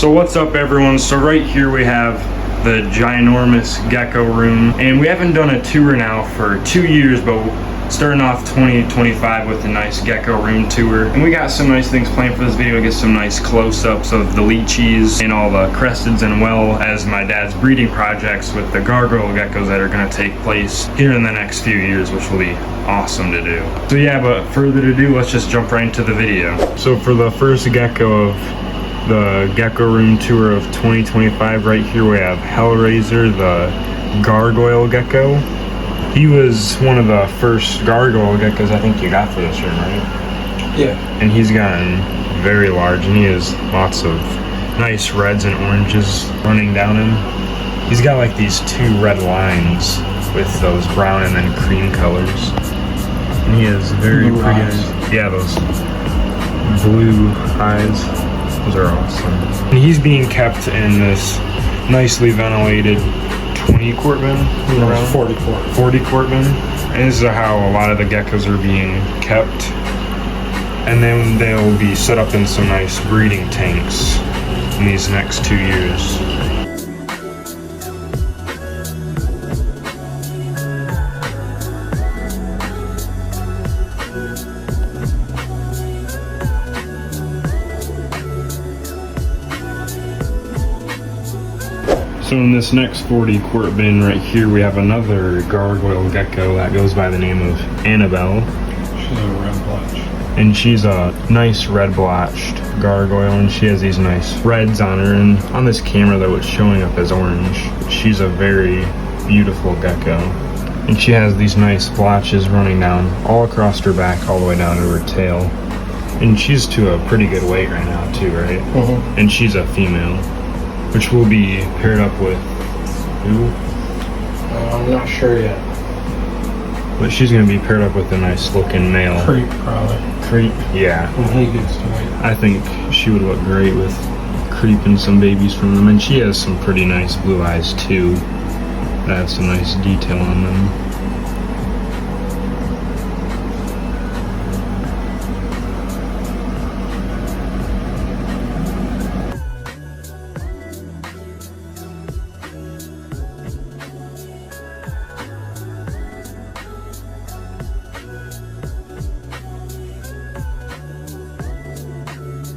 So what's up everyone? So right here we have the ginormous gecko room, and we haven't done a tour now for 2 years, but starting off 2025 with a nice gecko room tour. And we got some nice things planned for this video. We get some nice close-ups of the leachies and all the cresteds, and well as my dad's breeding projects with the gargoyle geckos that are going to take place here in the next few years, which will be awesome to do. So yeah, but further ado, let's just jump right into the video. So for the first gecko of the gecko room tour of 2025, right here we have Hellraiser, the gargoyle gecko. He was one of the first gargoyle geckos I think you got for this room, right? Yeah. And he's gotten very large, and he has lots of nice reds and oranges running down him. He's got like these two red lines with those brown and then cream colors. And he has very blue pretty eyes. Yeah, those blue eyes. Those are awesome. And he's being kept in this nicely ventilated 20 quart bin. 40 quart. 40 quart bin. And this is how a lot of the geckos are being kept. And then they'll be set up in some nice breeding tanks in these next 2 years. So in this next 40 quart bin right here, we have another gargoyle gecko that goes by the name of Annabelle. She's a red blotch. And she's a nice red blotched gargoyle, and she has these nice reds on her. And on this camera though, it's showing up as orange. She's a very beautiful gecko. And she has these nice blotches running down all across her back, all the way down to her tail. And she's to a pretty good weight right now too, right? Mm-hmm. And she's a female, which will be paired up with who? I'm not sure yet. But she's going to be paired up with a nice looking male. Creep, probably. Creep? Yeah. When he gets to weight. I think she would look great with Creep and some babies from them. And she has some pretty nice blue eyes too, that have some nice detail on them.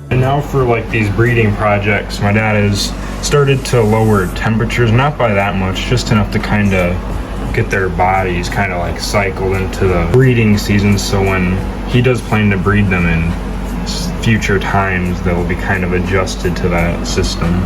And now for like these breeding projects, my dad has started to lower temperatures, not by that much, just enough to kind of get their bodies kind of like cycled into the breeding season, so when he does plan to breed them in future times, they'll be kind of adjusted to that system.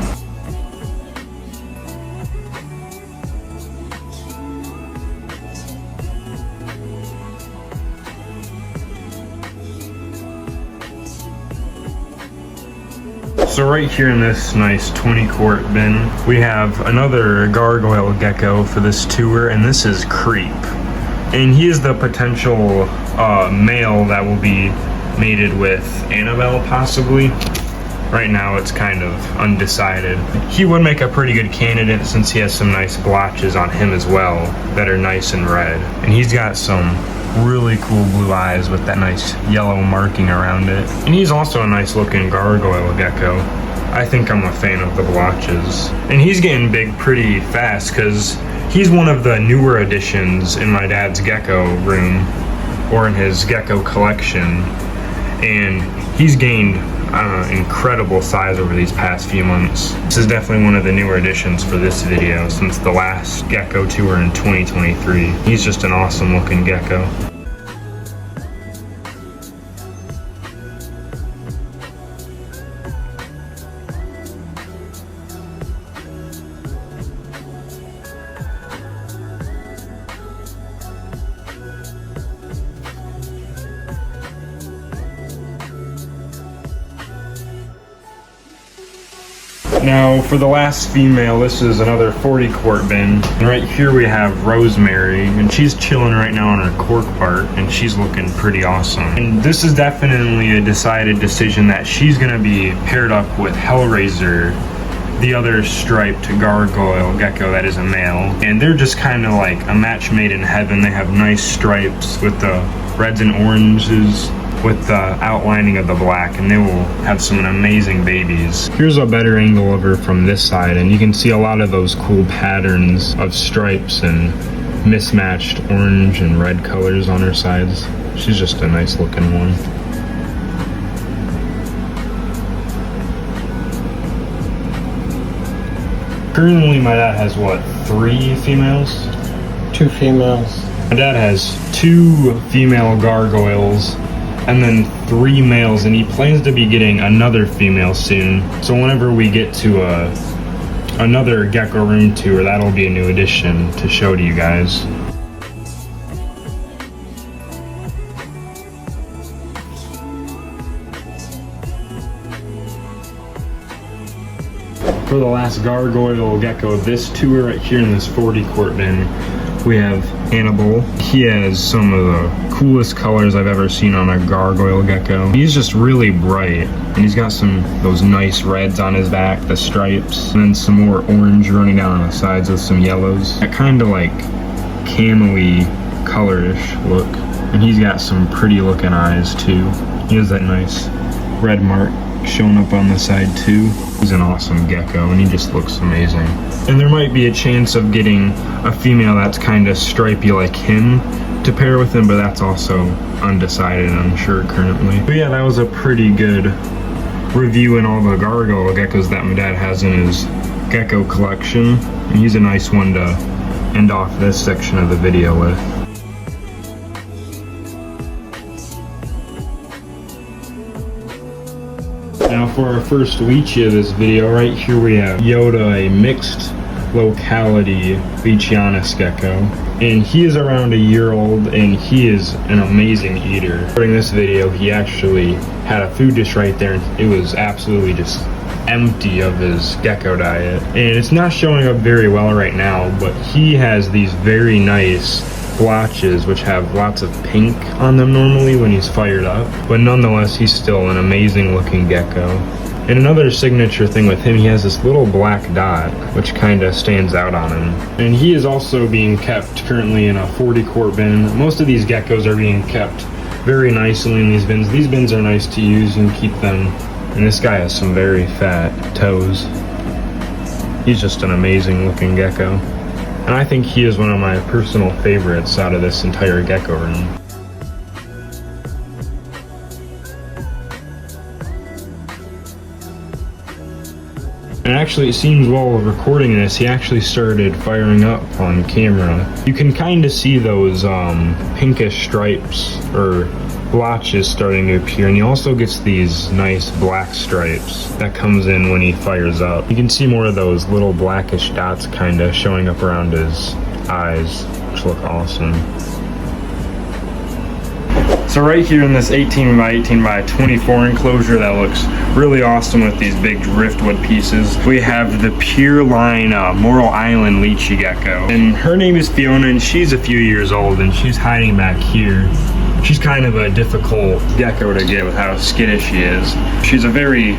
So right here in this nice 20 quart bin, we have another gargoyle gecko for this tour, and this is Creep. And he is the potential male that will be mated with Annabelle, possibly. Right now it's kind of undecided. He would make a pretty good candidate since he has some nice blotches on him as well that are nice and red. And he's got some really cool blue eyes with that nice yellow marking around it. And he's also a nice looking gargoyle gecko. I think I'm a fan of the blotches. And he's getting big pretty fast because he's one of the newer additions in my dad's gecko room, or in his gecko collection. And he's gained incredible size over these past few months. This is definitely one of the newer additions for this video since the last gecko tour in 2023. He's just an awesome looking gecko. Now for the last female, this is another 40 quart bin. And right here we have Rosemary, and she's chilling right now on her cork part, and she's looking pretty awesome. And this is definitely a decided decision that she's gonna be paired up with Hellraiser, the other striped gargoyle gecko that is a male. And they're just kind of like a match made in heaven. They have nice stripes with the reds and oranges with the outlining of the black, and they will have some amazing babies. Here's a better angle of her from this side, and you can see a lot of those cool patterns of stripes and mismatched orange and red colors on her sides. She's just a nice looking one. Currently my dad has what, 3 females? 2 females. My dad has 2 female gargoyles and then 3 males, and he plans to be getting another female soon. So whenever we get to another gecko room tour, that'll be a new addition to show to you guys. For the last gargoyle gecko of this tour right here in this 40 quart bin, we have Annibal. He has some of the coolest colors I've ever seen on a gargoyle gecko. He's just really bright, and he's got those nice reds on his back, the stripes, and then some more orange running down on the sides with some yellows. That kind of like camel-y colorish look. And he's got some pretty looking eyes too. He has that nice red mark showing up on the side too. He's an awesome gecko, and he just looks amazing. And there might be a chance of getting a female that's kind of stripy like him to pair with him, but that's also undecided, I'm sure, currently. But yeah, that was a pretty good review in all the gargoyle geckos that my dad has in his gecko collection. And he's a nice one to end off this section of the video with. Now for our first leechie of this video, right here we have Yoda, a mixed locality leachianus gecko. And he is around a year old, and he is an amazing eater. During this video, he actually had a food dish right there, and it was absolutely just empty of his gecko diet. And it's not showing up very well right now, but he has these very nice blotches which have lots of pink on them normally when he's fired up, but nonetheless he's still an amazing looking gecko. And another signature thing with him, he has this little black dot which kind of stands out on him. And he is also being kept currently in a 40 quart bin. Most of these geckos are being kept very nicely in these bins. These bins are nice to use and keep them. And this guy has some very fat toes. He's just an amazing looking gecko. And I think he is one of my personal favorites out of this entire gecko room. And actually, it seems while recording this, he actually started firing up on camera. You can kind of see those pinkish stripes or blotches starting to appear, and he also gets these nice black stripes that comes in when he fires up. You can see more of those little blackish dots kind of showing up around his eyes, which look awesome. So right here in this 18 by 18 by 24 enclosure that looks really awesome with these big driftwood pieces, we have the Pure Line Morrill Island Leechie Gecko. And her name is Fiona, and she's a few years old, and she's hiding back here. She's kind of a difficult gecko to get with how skittish she is. She's a very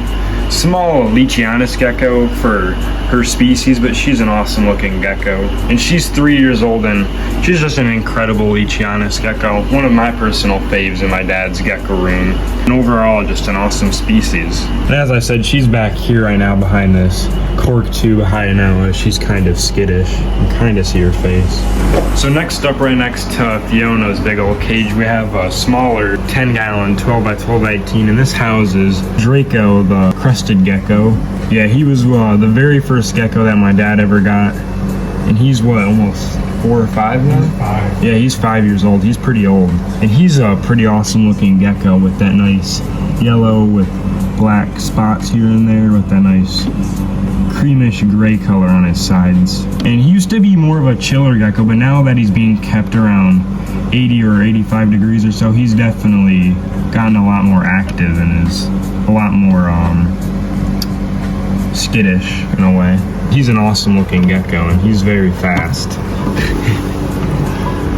small leachianus gecko for her species, but she's an awesome looking gecko. And she's 3 years old, and she's just an incredible leachianus gecko. One of my personal faves in my dad's gecko room. And overall, just an awesome species. And as I said, she's back here right now behind this cork tube hiding out. She's kind of skittish. You can kind of see her face. So next up, right next to Fiona's big old cage, we have a smaller 10-gallon 12 by 12 by 18, and this houses Draco, the crested gecko. Yeah, he was the very first gecko that my dad ever got, and he's what, almost 4 or 5 now? 5. Yeah, he's 5 years old. He's pretty old, and he's a pretty awesome looking gecko with that nice yellow with black spots here and there with that nice creamish gray color on his sides. And he used to be more of a chiller gecko, but now that he's being kept around 80 or 85 degrees or so, he's definitely gotten a lot more active and is a lot more skittish in a way. He's an awesome looking gecko, and he's very fast.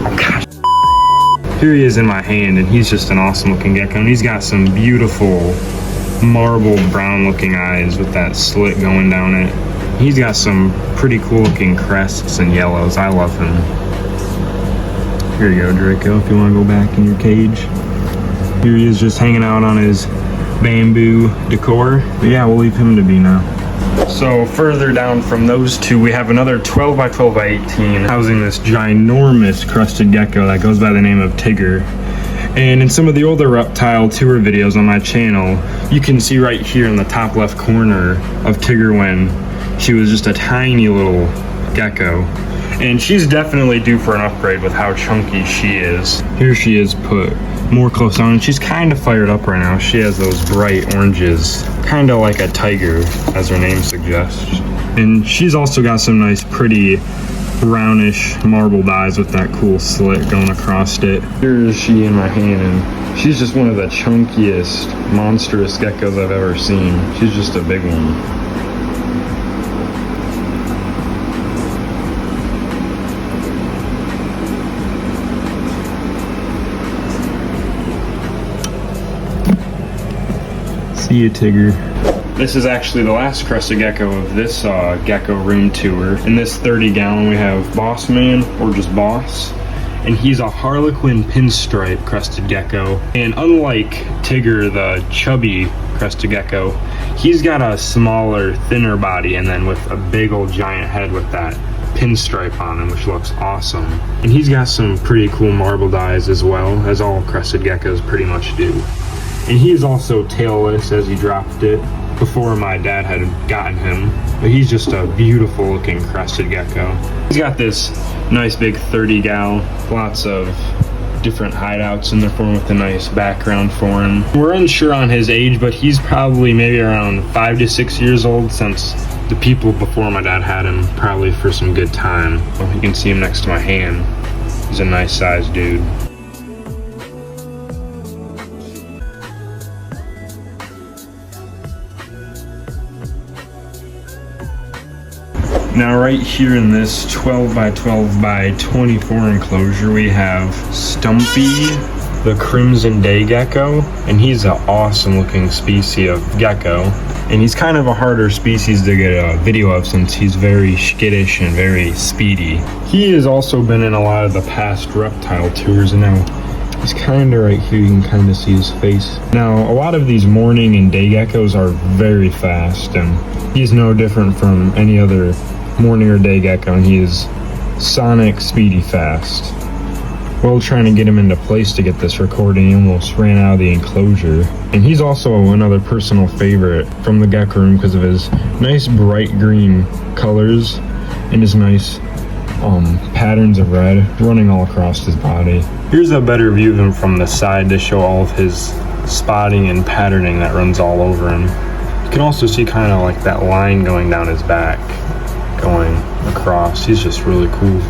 Oh gosh. Here he is in my hand, and he's just an awesome looking gecko, and he's got some beautiful marble brown looking eyes with that slit going down it. He's got some pretty cool looking crests and yellows. I love him. Here you go, Draco, if you want to go back in your cage. Here he is just hanging out on his bamboo decor. But yeah, we'll leave him to be now. So further down from those two, we have another 12 by 12 by 18 housing this ginormous crested gecko that goes by the name of Tigger. And in some of the older reptile tour videos on my channel, you can see right here in the top left corner of Tigger when she was just a tiny little gecko. And she's definitely due for an upgrade with how chunky she is. Here she is put more close on, and she's kind of fired up right now. She has those bright oranges, kind of like a tiger, as her name suggests. And she's also got some nice pretty brownish marbled eyes with that cool slit going across it. Here is she in my hand, and she's just one of the chunkiest, monstrous geckos I've ever seen. She's just a big one. See you, Tigger. This is actually the last crested gecko of this gecko room tour. In this 30 gallon we have Boss Man, or just Boss, and he's a harlequin pinstripe crested gecko. And unlike Tigger, the chubby crested gecko, he's got a smaller, thinner body, and then with a big old giant head with that pinstripe on him, which looks awesome. And he's got some pretty cool marbled eyes as well, as all crested geckos pretty much do. And he is also tailless, as he dropped it before my dad had gotten him. But he's just a beautiful looking crested gecko. He's got this nice big 30 gal, lots of different hideouts in there for him with a nice background for him. We're unsure on his age, but he's probably maybe around 5 to 6 years old, since the people before my dad had him probably for some good time. Well, you can see him next to my hand. He's a nice sized dude. Now right here in this 12 by 12 by 24 enclosure, we have Stumpy, the crimson day gecko, and he's an awesome looking species of gecko. And he's kind of a harder species to get a video of since he's very skittish and very speedy. He has also been in a lot of the past reptile tours, and now he's kind of right here, you can kind of see his face. Now, a lot of these morning and day geckos are very fast, and he's no different from any other morning or day gecko, and he is sonic speedy fast. While trying to get him into place to get this recording, he almost ran out of the enclosure. And he's also another personal favorite from the gecko room because of his nice bright green colors and his nice patterns of red running all across his body. Here's a better view of him from the side to show all of his spotting and patterning that runs all over him. You can also see kind of like that line going down his back, going across. He's just really cool.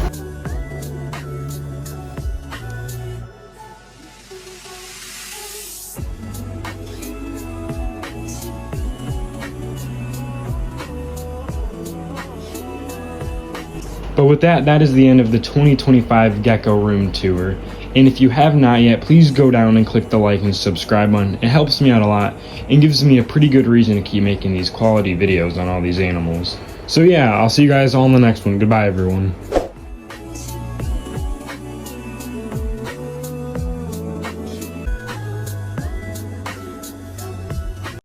But with that, that is the end of the 2025 Gecko Room Tour. And if you have not yet, please go down and click the like and subscribe button. It helps me out a lot and gives me a pretty good reason to keep making these quality videos on all these animals. So yeah, I'll see you guys all in the next one. Goodbye, everyone.